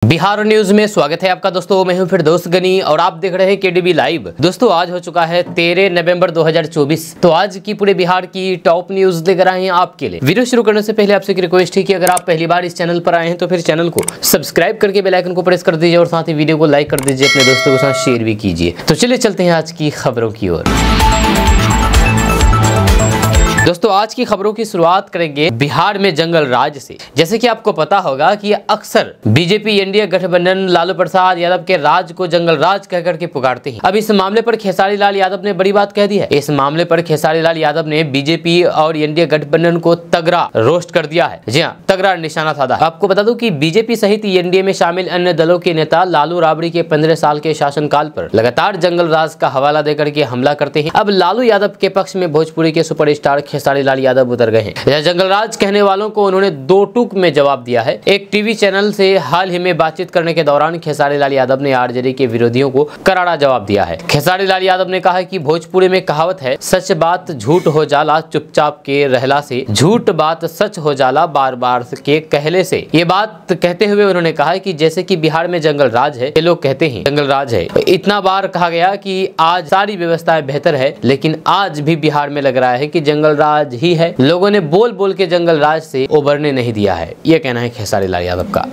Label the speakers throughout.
Speaker 1: Bihar news में स्वागत है आपका दोस्तों। मैं हूं फिर दोस्त गनी और आप देख रहे हैं केडीबी लाइव। दोस्तों आज हो चुका है 13 नवंबर 2024। तो आज की पूरे बिहार की टॉप न्यूज लेकर आए हैं आपके लिए। वीडियो शुरू करने से पहले आपसे एक रिक्वेस्ट है कि अगर आप पहली बार इस चैनल पर आए हैं तो फिर चैनल को सब्सक्राइब करके बेल आइकन को प्रेस कर दीजिए और साथ ही वीडियो को लाइक कर दीजिए, अपने दोस्तों के साथ शेयर भी कीजिए। तो चलिए चलते हैं आज की खबरों की ओर। दोस्तों आज की खबरों की शुरुआत करेंगे बिहार में जंगल राज से। जैसे कि आपको पता होगा कि अक्सर बीजेपी एनडीए गठबंधन लालू प्रसाद यादव के राज को जंगल राज कहकर के पुकारते हैं। अब इस मामले पर खेसारी लाल यादव ने बड़ी बात कह दी है। इस मामले पर खेसारी लाल यादव ने बीजेपी और एनडीए गठबंधन को तगड़ा रोस्ट कर दिया है। जी हाँ, तगड़ा निशाना साधा। आपको बता दूं कि बीजेपी सहित एनडीए में शामिल अन्य दलों के नेता लालू राबड़ी के 15 साल के शासनकाल पर लगातार जंगल राज का हवाला देकर के हमला करते हैं। अब लालू यादव के पक्ष में भोजपुरी के सुपरस्टार खेसारी लाल यादव उतर गए हैं। जंगल राज कहने वालों को उन्होंने दो टूक में जवाब दिया है। एक टीवी चैनल से हाल ही में बातचीत करने के दौरान खेसारी लाल यादव ने आरजेडी के विरोधियों को करारा जवाब दिया है। खेसारी लाल यादव ने कहा है कि भोजपुरी में कहावत है, सच बात झूठ हो जाला चुपचाप के रहला से, झूठ बात सच हो जाला बार बार के कहले से। ये बात कहते हुए उन्होंने कहा कि जैसे कि बिहार में जंगल राज है, ये लोग कहते हैं जंगल राज है। इतना बार कहा गया कि आज सारी व्यवस्थाएं बेहतर है, लेकिन आज भी बिहार में लग रहा है कि जंगल राज ही है। लोगों ने बोल बोल के जंगल राज से उबरने नहीं दिया है। यह कहना है खेसारी लाल यादव का।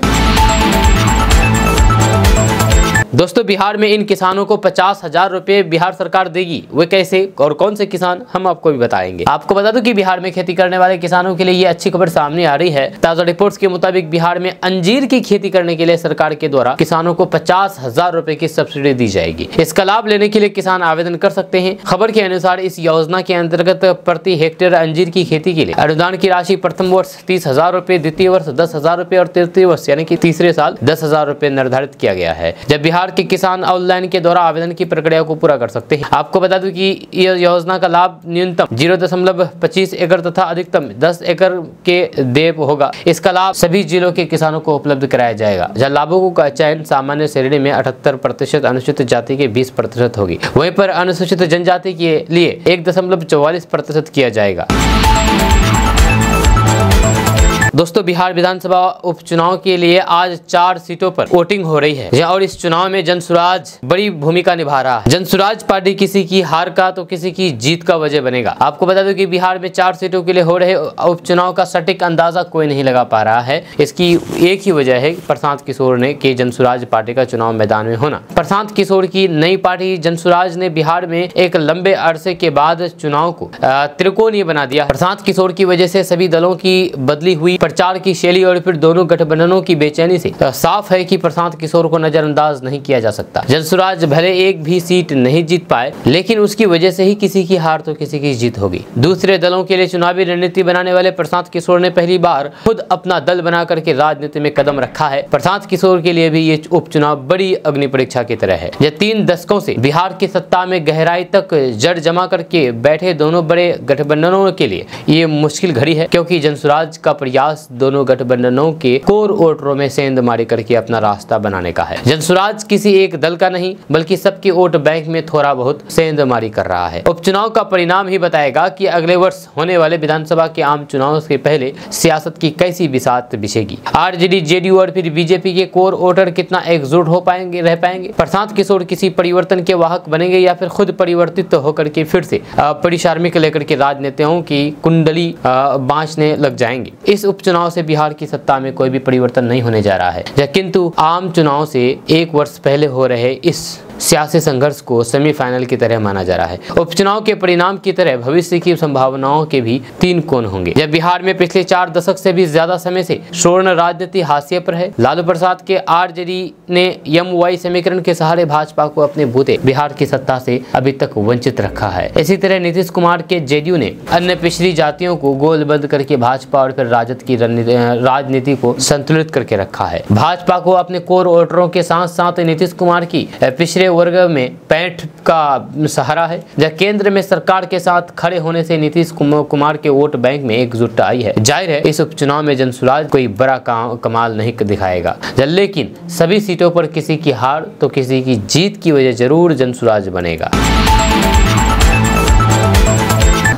Speaker 1: दोस्तों बिहार में इन किसानों को 50,000 रुपए बिहार सरकार देगी। वे कैसे और कौन से किसान, हम आपको भी बताएंगे। आपको बता दूं कि बिहार में खेती करने वाले किसानों के लिए ये अच्छी खबर सामने आ रही है। ताजा रिपोर्ट्स के मुताबिक बिहार में अंजीर की खेती करने के लिए सरकार के द्वारा किसानों को 50,000 रुपए की सब्सिडी दी जाएगी। इसका लाभ लेने के लिए किसान आवेदन कर सकते हैं। खबर के अनुसार इस योजना के अंतर्गत प्रति हेक्टेयर अंजीर की खेती के लिए अनुदान की राशि प्रथम वर्ष 30,000 रुपए, द्वितीय वर्ष 10,000 रुपए और तृतीय वर्ष यानी कि तीसरे साल 10,000 रुपए निर्धारित किया गया है। जब बिहार के किसान ऑनलाइन के द्वारा आवेदन की प्रक्रिया को पूरा कर सकते हैं। आपको बता दूं कि यह योजना का लाभ न्यूनतम 0.25 एकड़ तथा अधिकतम 10 एकड़ के देव होगा। इसका लाभ सभी जिलों के किसानों को उपलब्ध कराया जाएगा। जहाँ लाभुकों का चयन सामान्य श्रेणी में 78% अनुसूचित जाति के 20% होगी, वहीं पर अनुसूचित जनजाति के लिए 1.44% किया जाएगा। दोस्तों बिहार विधानसभा उपचुनाव के लिए आज 4 सीटों पर वोटिंग हो रही है और इस चुनाव में जनसुराज बड़ी भूमिका निभा रहा है। जनसुराज पार्टी किसी की हार का तो किसी की जीत का वजह बनेगा। आपको बता दूं कि बिहार में 4 सीटों के लिए हो रहे उपचुनाव का सटीक अंदाजा कोई नहीं लगा पा रहा है। इसकी एक ही वजह है प्रशांत किशोर ने के जनसुराज पार्टी का चुनाव मैदान में होना। प्रशांत किशोर की नई पार्टी जनसुराज ने बिहार में एक लंबे अरसे के बाद चुनाव को त्रिकोणीय बना दिया। प्रशांत किशोर की वजह से सभी दलों की बदली हुई प्रचार की शैली और फिर दोनों गठबंधनों की बेचैनी से साफ है कि प्रशांत किशोर को नजरअंदाज नहीं किया जा सकता। जनसुराज भले एक भी सीट नहीं जीत पाए, लेकिन उसकी वजह से ही किसी की हार तो किसी की जीत होगी। दूसरे दलों के लिए चुनावी रणनीति बनाने वाले प्रशांत किशोर ने पहली बार खुद अपना दल बना करके राजनीति में कदम रखा है। प्रशांत किशोर के लिए भी ये उपचुनाव बड़ी अग्नि परीक्षा की तरह है। यह 3 दशकों से बिहार की सत्ता में गहराई तक जड़ जमा करके बैठे दोनों बड़े गठबंधनों के लिए ये मुश्किल घड़ी है, क्योंकि जनसुराज का प्रयास दोनों गठबंधनों के कोर वोटरों में सेंध मारी करके अपना रास्ता बनाने का है। जनसुराज किसी एक दल का नहीं, बल्कि सबके वोट बैंक में थोड़ा बहुत सेंध मारी कर रहा है। उपचुनाव का परिणाम ही बताएगा कि अगले वर्ष होने वाले विधानसभा के आम चुनाव से पहले सियासत की कैसी बिसात बिछेगी। आरजेडी, जेडीयू और फिर बीजेपी के कोर वोटर कितना एकजुट हो पाएंगे, रह पाएंगे। प्रशांत किशोर किसी परिवर्तन के वाहक बनेंगे या फिर खुद परिवर्तित होकर के फिर से परिशार्मी को लेकर के राजनेताओं की कुंडली बांचने लग जाएंगे। इस उपचुनाव से बिहार की सत्ता में कोई भी परिवर्तन नहीं होने जा रहा है, किंतु आम चुनाव से 1 वर्ष पहले हो रहे इस सियासी संघर्ष को सेमीफाइनल की तरह माना जा रहा है। उपचुनाव के परिणाम की तरह भविष्य की संभावनाओं के भी 3 कोण होंगे। जब बिहार में पिछले 4 दशक से भी ज्यादा समय से स्वर्ण राजनीति हाशिए पर है। लालू प्रसाद के आरजेडी ने MY समीकरण के सहारे भाजपा को अपने बूते बिहार की सत्ता से अभी तक वंचित रखा है। इसी तरह नीतीश कुमार के जेडीयू ने अन्य पिछड़ी जातियों को गोलबंद करके भाजपा और फिर राजद की राजनीति को संतुलित करके रखा है। भाजपा को अपने कोर वोटरों के साथ साथ नीतीश कुमार की पिछड़े वर्ग में 65 का सहारा है। जब केंद्र में सरकार के साथ खड़े होने से नीतीश कुमार के वोट बैंक में एकजुटता आई है। जाहिर है इस उपचुनाव में जनसुराज कोई बड़ा कमाल नहीं दिखाएगा, लेकिन सभी सीटों पर किसी की हार तो किसी की जीत की वजह जरूर जनसुराज बनेगा।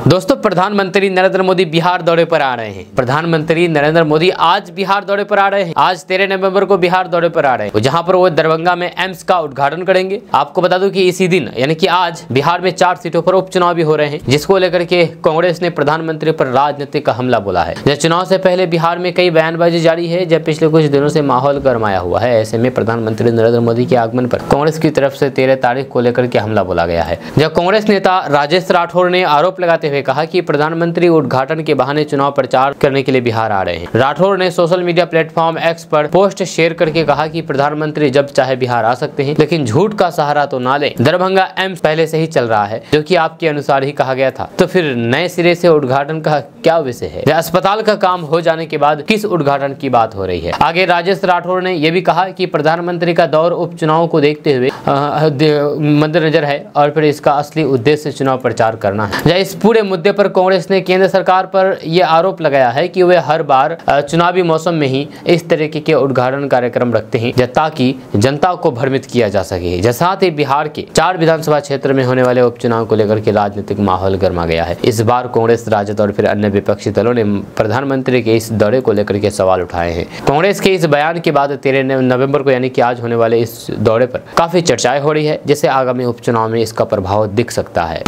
Speaker 1: दोस्तों प्रधानमंत्री नरेंद्र मोदी बिहार दौरे पर आ रहे हैं। प्रधानमंत्री नरेंद्र मोदी आज बिहार दौरे पर आ रहे हैं। आज 13 नवंबर को बिहार दौरे पर आ रहे हैं, जहां पर वो दरभंगा में एम्स का उद्घाटन करेंगे। आपको बता दूं कि इसी दिन यानी कि आज बिहार में 4 सीटों पर उपचुनाव भी हो रहे हैं, जिसको लेकर के कांग्रेस ने प्रधानमंत्री पर राजनीतिक हमला बोला है। जब चुनाव से पहले बिहार में कई बयानबाजी जारी है, जब पिछले कुछ दिनों से माहौल गरमाया हुआ है। ऐसे में प्रधानमंत्री नरेंद्र मोदी के आगमन पर कांग्रेस की तरफ से 13 तारीख को लेकर के हमला बोला गया है। जब कांग्रेस नेता राजेश राठौर ने आरोप लगाते हुए कहा कि प्रधानमंत्री उद्घाटन के बहाने चुनाव प्रचार करने के लिए बिहार आ रहे हैं। राठौर ने सोशल मीडिया प्लेटफॉर्म एक्स पर पोस्ट शेयर करके कहा कि प्रधानमंत्री जब चाहे बिहार आ सकते हैं, लेकिन झूठ का सहारा तो ना लें। दरभंगा एम्स पहले से ही चल रहा है, जो कि आपके अनुसार ही कहा गया था, तो फिर नए सिरे से उद्घाटन का क्या विषय है? अस्पताल का काम हो जाने के बाद किस उद्घाटन की बात हो रही है? आगे राजेश राठौर ने यह भी कहा कि प्रधानमंत्री का दौर उपचुनाव को देखते हुए मद्देनजर है और फिर इसका असली उद्देश्य चुनाव प्रचार करना है। इस पूरे मुद्दे पर कांग्रेस ने केंद्र सरकार पर यह आरोप लगाया है कि वे हर बार चुनावी मौसम में ही इस तरीके के उद्घाटन कार्यक्रम रखते हैं ताकि जनता को भ्रमित किया जा सके। साथ ही बिहार के 4 विधानसभा क्षेत्र में होने वाले उपचुनाव को लेकर के राजनीतिक माहौल गर्मा गया है। इस बार कांग्रेस, राजद और फिर अन्य विपक्षी दलों ने प्रधानमंत्री के इस दौरे को लेकर के सवाल उठाए हैं। कांग्रेस के इस बयान के बाद 13 नवंबर को यानी कि आज होने वाले इस दौरे पर काफी चर्चाएं हो रही है, जिससे आगामी उपचुनाव में इसका प्रभाव दिख सकता है।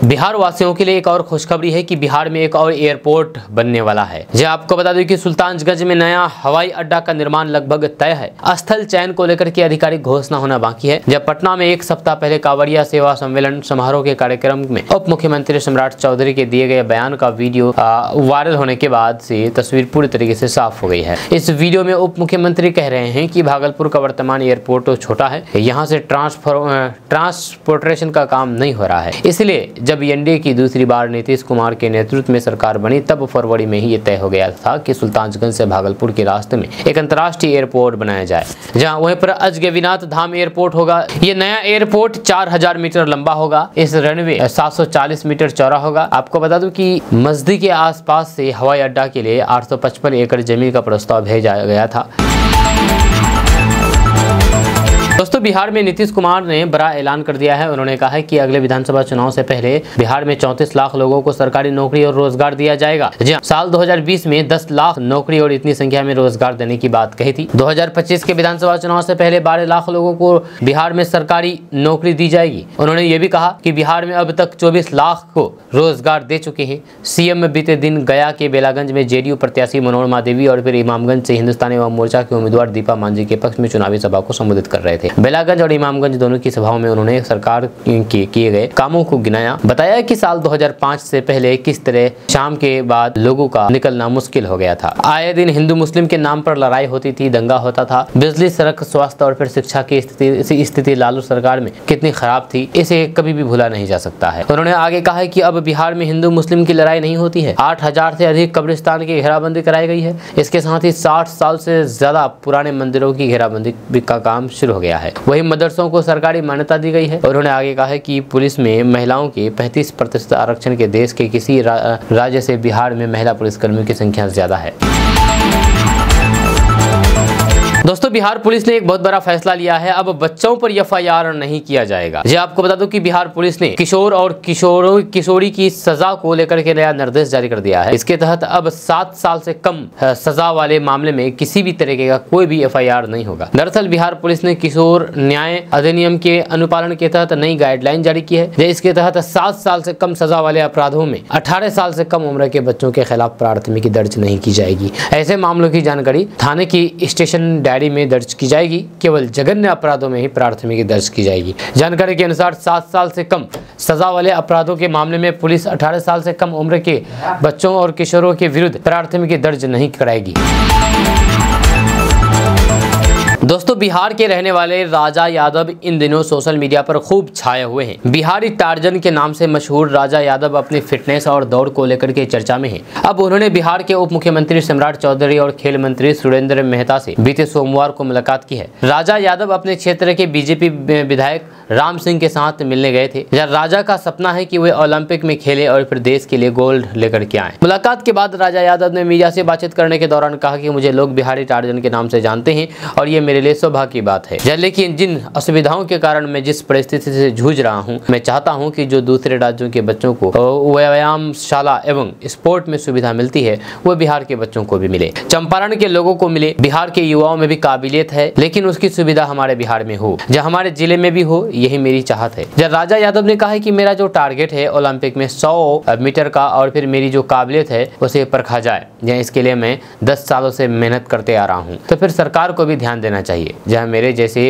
Speaker 1: बिहार वासियों के लिए एक और खुशखबरी है कि बिहार में एक और एयरपोर्ट बनने वाला है। जी आपको बता दें कि सुल्तानगंज में नया हवाई अड्डा का निर्माण लगभग तय है। स्थल चयन को लेकर के आधिकारिक घोषणा होना बाकी है। जब पटना में एक सप्ताह पहले कांवड़िया सेवा सम्मेलन समारोह के कार्यक्रम में उप मुख्यमंत्री सम्राट चौधरी के दिए गए बयान का वीडियो वायरल होने के बाद से तस्वीर पूरी तरीके से साफ हो गई है। इस वीडियो में उप मुख्यमंत्री कह रहे हैं कि भागलपुर का वर्तमान एयरपोर्ट छोटा है, यहाँ से ट्रांसपोर्टेशन का काम नहीं हो रहा है। इसलिए जब एनडीए की दूसरी बार नीतीश कुमार के नेतृत्व में सरकार बनी, तब फरवरी में ही ये तय हो गया था कि सुल्तानगंज से भागलपुर के रास्ते में एक अंतर्राष्ट्रीय एयरपोर्ट बनाया जाए, जहां वहीं पर अजगैबीनाथ धाम एयरपोर्ट होगा। ये नया एयरपोर्ट 4000 मीटर लंबा होगा। इस रनवे 740 मीटर चौड़ा होगा। आपको बता दूं कि मस्जिद के आसपास से हवाई अड्डा के लिए 855 एकड़ जमीन का प्रस्ताव भेजा गया था। दोस्तों, बिहार में नीतीश कुमार ने बड़ा ऐलान कर दिया है। उन्होंने कहा है कि अगले विधानसभा चुनाव से पहले बिहार में 34 लाख लोगों को सरकारी नौकरी और रोजगार दिया जाएगा। जी साल 2020 में 10 लाख नौकरी और इतनी संख्या में रोजगार देने की बात कही थी। 2025 के विधानसभा चुनाव से पहले 12 लाख लोगों को बिहार में सरकारी नौकरी दी जाएगी। उन्होंने ये भी कहा कि बिहार में अब तक 24 लाख को रोजगार दे चुके हैं। सीएम बीते दिन गया के बेलागंज में जेडीयू प्रत्याशी मनोरमा देवी और फिर इमामगंज से हिंदुस्तानी अवाम मोर्चा के उम्मीदवार दीपा मांझी के पक्ष में चुनावी सभा को संबोधित कर रहे थे। बेलागंज और इमामगंज दोनों की सभाओं में उन्होंने सरकार के किए गए कामों को गिनाया। बताया कि साल 2005 से पहले किस तरह शाम के बाद लोगों का निकलना मुश्किल हो गया था। आए दिन हिंदू मुस्लिम के नाम पर लड़ाई होती थी, दंगा होता था। बिजली, सड़क, स्वास्थ्य और फिर शिक्षा की स्थिति लालू सरकार में कितनी खराब थी, इसे कभी भी भूला नहीं जा सकता है। उन्होंने आगे कहा है कि अब बिहार में हिंदू मुस्लिम की लड़ाई नहीं होती है। 8000 से अधिक कब्रिस्तान की घेराबंदी कराई गई है। इसके साथ ही 60 साल से ज्यादा पुराने मंदिरों की घेराबंदी का काम शुरू हो गया है। वही मदरसों को सरकारी मान्यता दी गई है। उन्होंने आगे कहा है कि पुलिस में महिलाओं के 35% आरक्षण के देश के किसी राज्य से बिहार में महिला पुलिसकर्मियों की संख्या ज्यादा है। दोस्तों, बिहार पुलिस ने एक बहुत बड़ा फैसला लिया है। अब बच्चों पर एफआईआर नहीं किया जाएगा। जी आपको बता दूं कि बिहार पुलिस ने किशोर और किशोरी की सजा को लेकर के नया निर्देश जारी कर दिया है। इसके तहत अब 7 साल से कम सजा वाले मामले में किसी भी तरीके का कोई भी एफआईआर नहीं होगा। दरअसल बिहार पुलिस ने किशोर न्याय अधिनियम के अनुपालन के तहत नई गाइडलाइन जारी की है। इसके तहत 7 साल से कम सजा वाले अपराधों में 18 साल से कम उम्र के बच्चों के खिलाफ प्राथमिकी दर्ज नहीं की जाएगी। ऐसे मामलों की जानकारी थाने की स्टेशन डायरी में दर्ज की जाएगी। केवल जघन्य अपराधों में ही प्राथमिकी दर्ज की जाएगी। जानकारी के अनुसार 7 साल से कम सजा वाले अपराधों के मामले में पुलिस 18 साल से कम उम्र के बच्चों और किशोरों के विरुद्ध प्राथमिकी दर्ज नहीं कराएगी। दोस्तों, बिहार के रहने वाले राजा यादव इन दिनों सोशल मीडिया पर खूब छाए हुए हैं। बिहारी टार्जन के नाम से मशहूर राजा यादव अपनी फिटनेस और दौड़ को लेकर के चर्चा में हैं। अब उन्होंने बिहार के उप मुख्यमंत्री सम्राट चौधरी और खेल मंत्री सुरेंद्र मेहता से बीते सोमवार को मुलाकात की है। राजा यादव अपने क्षेत्र के बीजेपी विधायक राम सिंह के साथ मिलने गए थे। राजा का सपना है कि वे ओलंपिक में खेले और फिर देश के लिए गोल्ड लेकर के आए। मुलाकात के बाद राजा यादव ने मीडिया से बातचीत करने के दौरान कहा कि मुझे लोग बिहारी टार्जन के नाम से जानते हैं और ये मेरे लिए सौभाग्य की बात है। लेकिन जिन असुविधाओं के कारण मैं जिस परिस्थिति से जूझ रहा हूँ, मैं चाहता हूँ कि जो दूसरे राज्यों के बच्चों को व्यायामशाला एवं स्पोर्ट में सुविधा मिलती है वो बिहार के बच्चों को भी मिले, चंपारण के लोगों को मिले। बिहार के युवाओं में भी काबिलियत है, लेकिन उसकी सुविधा हमारे बिहार में हो, जब हमारे जिले में भी हो, यही मेरी चाहत है। जब राजा यादव ने कहा है कि मेरा जो टारगेट है ओलंपिक में 100 मीटर का और फिर मेरी जो काबिलियत है उसे परखा जाए, इसके लिए मैं 10 सालों से मेहनत करते आ रहा हूँ, तो फिर सरकार को भी ध्यान देना चाहिए। जहाँ मेरे जैसे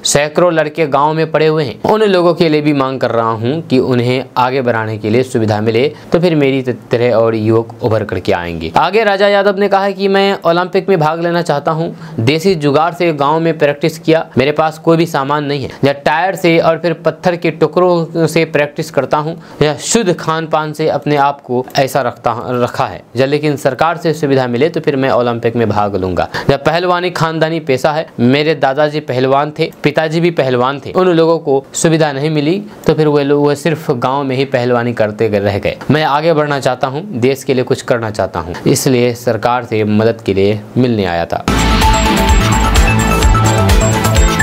Speaker 1: सैकड़ों लड़के गाँव में पड़े हुए हैं, उन लोगों के लिए भी मांग कर रहा हूँ कि उन्हें आगे बढ़ाने के लिए सुविधा मिले, तो फिर मेरी तरह और युवक उभर करके आएंगे। आगे राजा यादव ने कहा कि मैं ओलंपिक में भाग लेना चाहता हूँ। देसी जुगाड़ से गांव में प्रैक्टिस किया, मेरे पास कोई भी सामान नहीं है, या टायर से और फिर पत्थर के टुकड़ों से प्रैक्टिस करता हूँ, या शुद्ध खान पान से अपने आप को ऐसा रखा है। लेकिन सरकार से सुविधा मिले तो फिर मैं ओलंपिक में भाग लूंगा। जब पहलवानी खानदानी पेशा है, मेरे दादाजी पहलवान थे, पिताजी भी पहलवान थे, उन लोगों को सुविधा नहीं मिली तो फिर वो सिर्फ गाँव में ही पहलवानी करते रह गए। मैं आगे बढ़ना चाहता हूँ, देश के लिए कुछ करना चाहता हूँ, इसलिए सरकार से मदद के लिए मिलने आया था।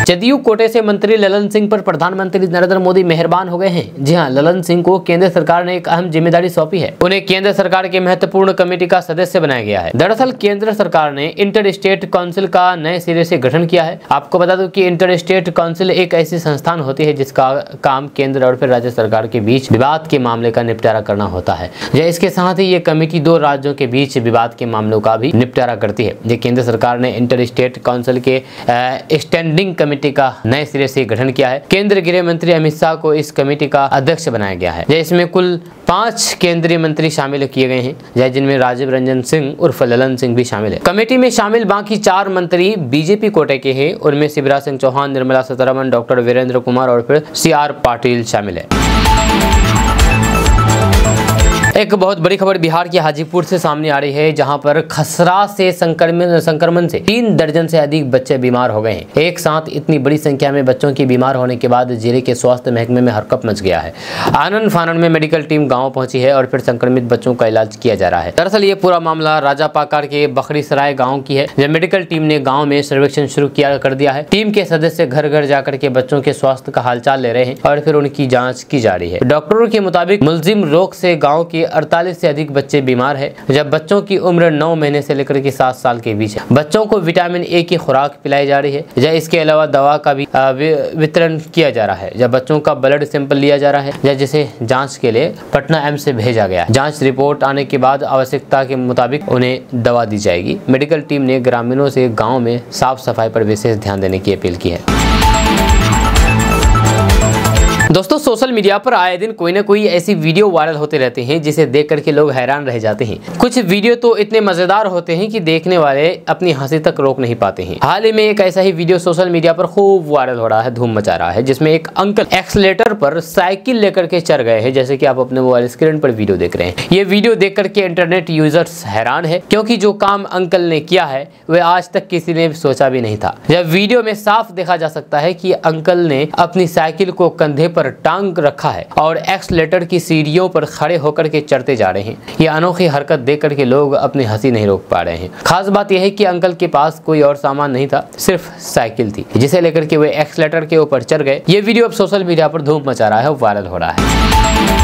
Speaker 1: जदयू कोटे से मंत्री ललन सिंह पर प्रधानमंत्री नरेंद्र मोदी मेहरबान हो गए हैं। जी हां, ललन सिंह को केंद्र सरकार ने एक अहम जिम्मेदारी सौंपी है। उन्हें केंद्र सरकार के महत्वपूर्ण कमेटी का सदस्य बनाया गया है। दरअसल केंद्र सरकार ने इंटर स्टेट काउंसिल का नए सिरे से गठन किया है। आपको बता दूं कि इंटर स्टेट काउंसिल एक ऐसी संस्थान होती है जिसका काम केंद्र और फिर राज्य सरकार के बीच विवाद के मामले का निपटारा करना होता है। इसके साथ ही ये कमेटी 2 राज्यों के बीच विवाद के मामलों का भी निपटारा करती है। ये केंद्र सरकार ने इंटर स्टेट काउंसिल के स्टैंडिंग कमेटी का नए सिरे से गठन किया है। केंद्रीय गृह मंत्री अमित शाह को इस कमेटी का अध्यक्ष बनाया गया है। इसमें कुल 5 केंद्रीय मंत्री शामिल किए गए हैं, जिनमें राजीव रंजन सिंह उर्फ ललन सिंह भी शामिल है। कमेटी में शामिल बाकी 4 मंत्री बीजेपी कोटे के हैं। उनमें शिवराज सिंह चौहान, निर्मला सीतारमण, डॉक्टर वीरेंद्र कुमार और फिर CR पाटिल शामिल है। एक बहुत बड़ी खबर बिहार के हाजीपुर से सामने आ रही है, जहां पर खसरा से संक्रमण से 3 दर्जन से अधिक बच्चे बीमार हो गए हैं। एक साथ इतनी बड़ी संख्या में बच्चों की बीमार होने के बाद जिले के स्वास्थ्य महकमे में हरकंप मच गया है। आनन फानन में मेडिकल टीम गांव पहुंची है और फिर संक्रमित बच्चों का इलाज किया जा रहा है। दरअसल ये पूरा मामला राजापाकर के बखरीसराय गाँव की है। जब मेडिकल टीम ने गाँव में सर्वेक्षण शुरू कर दिया है। टीम के सदस्य घर घर जाकर के बच्चों के स्वास्थ्य का हालचाल ले रहे हैं और फिर उनकी जाँच की जा रही है। डॉक्टरों के मुताबिक मुलजिम रोग से गाँव के 48 से अधिक बच्चे बीमार हैं। जब बच्चों की उम्र 9 महीने से लेकर के 7 साल के बीच है। बच्चों को विटामिन ए की खुराक पिलाई जा रही है। इसके अलावा दवा का भी वितरण किया जा रहा है। जब बच्चों का ब्लड सैंपल लिया जा रहा है, जिसे जांच के लिए पटना एम्स से भेजा गया। जांच रिपोर्ट आने के बाद आवश्यकता के मुताबिक उन्हें दवा दी जाएगी। मेडिकल टीम ने ग्रामीणों से गाँव में साफ सफाई पर विशेष ध्यान देने की अपील की है। दोस्तों, सोशल मीडिया पर आए दिन कोई ना कोई ऐसी वीडियो वायरल होते रहते हैं जिसे देख करके लोग हैरान रह जाते हैं। कुछ वीडियो तो इतने मजेदार होते हैं कि देखने वाले अपनी हंसी तक रोक नहीं पाते हैं। हाल ही में एक ऐसा ही वीडियो सोशल मीडिया पर खूब वायरल हो रहा है, धूम मचा रहा है, जिसमें एक अंकल एक्सीलेटर पर साइकिल लेकर के चढ़ गए हैं, जैसे कि आप अपने मोबाइल स्क्रीन पर वीडियो देख रहे हैं। ये वीडियो देख करके इंटरनेट यूजर्स हैरान है, क्योंकि जो काम अंकल ने किया है वह आज तक किसी ने सोचा भी नहीं था। जब वीडियो में साफ देखा जा सकता है कि अंकल ने अपनी साइकिल को कंधे पर टांग रखा है और एक्सीलेटर की सीढ़ियों पर खड़े होकर के चढ़ते जा रहे हैं। ये अनोखी हरकत देख करके लोग अपनी हंसी नहीं रोक पा रहे हैं। खास बात यह है कि अंकल के पास कोई और सामान नहीं था, सिर्फ साइकिल थी, जिसे लेकर के वे एक्सीलेटर के ऊपर चढ़ गए। ये वीडियो अब सोशल मीडिया पर धूम मचा रहा है, वायरल हो रहा है।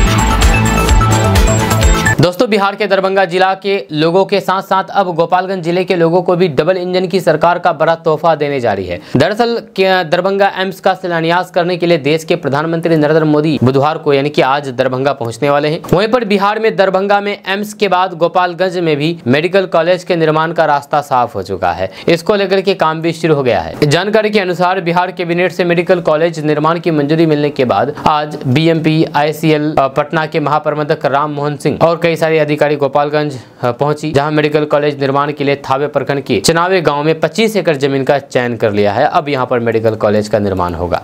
Speaker 1: दोस्तों, बिहार के दरभंगा जिला के लोगों के साथ साथ अब गोपालगंज जिले के लोगों को भी डबल इंजन की सरकार का बड़ा तोहफा देने जा रही है। दरअसल दरभंगा एम्स का शिलान्यास करने के लिए देश के प्रधानमंत्री नरेंद्र मोदी बुधवार को यानी कि आज दरभंगा पहुंचने वाले हैं। वहीं पर बिहार में दरभंगा में एम्स के बाद गोपालगंज में भी मेडिकल कॉलेज के निर्माण का रास्ता साफ हो चुका है। इसको लेकर के काम भी शुरू हो गया है। जानकारी के अनुसार बिहार कैबिनेट से मेडिकल कॉलेज निर्माण की मंजूरी मिलने के बाद आज BMP ICL पटना के महाप्रबंधक राम मोहन सिंह और कई सारे अधिकारी गोपालगंज पहुंची, जहां मेडिकल कॉलेज निर्माण के लिए थावे प्रखंड के चनावे गांव में 25 एकड़ जमीन का चयन कर लिया है। अब यहां पर मेडिकल कॉलेज का निर्माण होगा।